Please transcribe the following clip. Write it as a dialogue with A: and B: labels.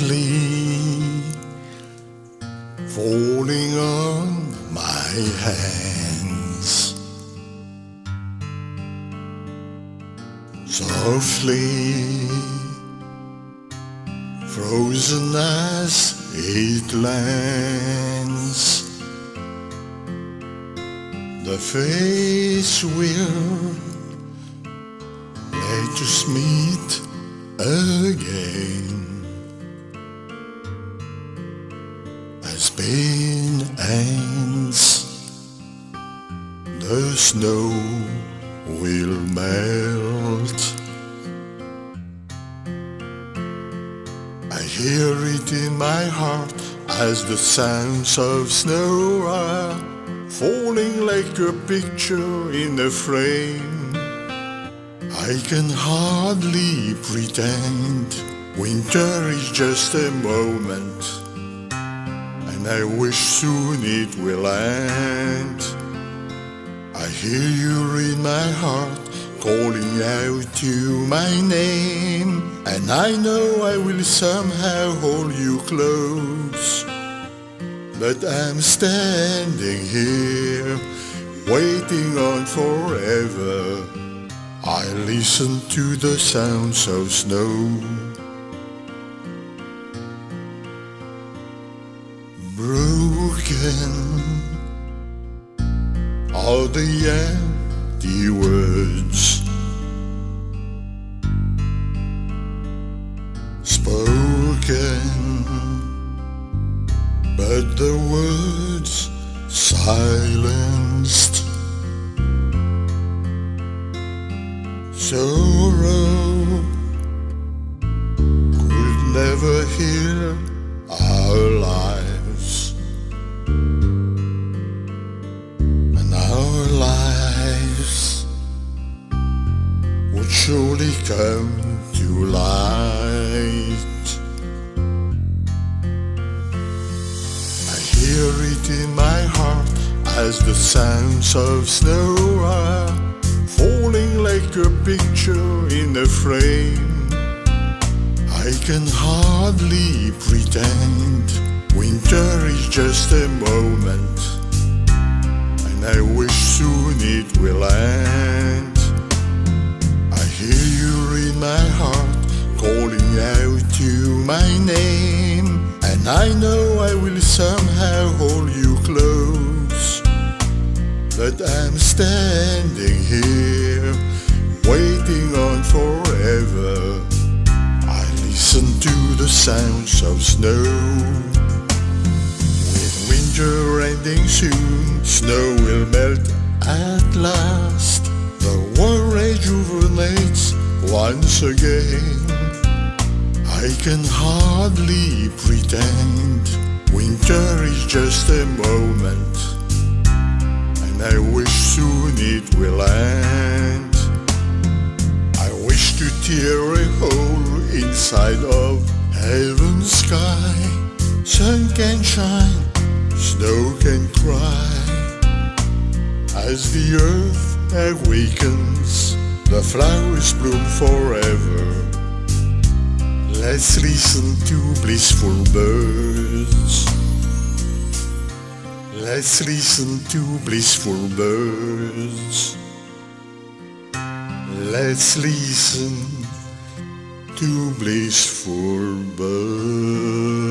A: softly falling on my hands, softly frozen as it lands. The face will let us meet again. As pain ends, the snow will melt. I hear it in my heart as the sounds of snow are falling like a picture in a frame. I can hardly pretend winter is just a moment, and I wish soon it will end. I hear you in my heart calling out to my name, and I know I will somehow hold you close. But I'm standing here waiting on forever. I listen to the sounds of snow. Broken are the empty words spoken, but the words silenced. Sorrow could never heal our lives, and our lives would surely come to light. I hear it in my heart as the sounds of snow are falling like a picture in a frame. I can hardly pretend winter is just a moment, and I wish soon it will end. I hear you in my heart calling out to my name, and I know I will somehow hold you close. But I'm standing here waiting on forever. I listen to the sounds of snow. With winter ending soon, snow will melt at last. The world rejuvenates once again. I can hardly pretend winter is just a moment, and I wish soon it will end. I wish to tear a hole inside of heaven's sky. Sun can shine, snow can cry. As the earth awakens, the flowers bloom forever. Let's listen to blissful birds. Let's listen to blissful birds. Let's listen to blissful birds.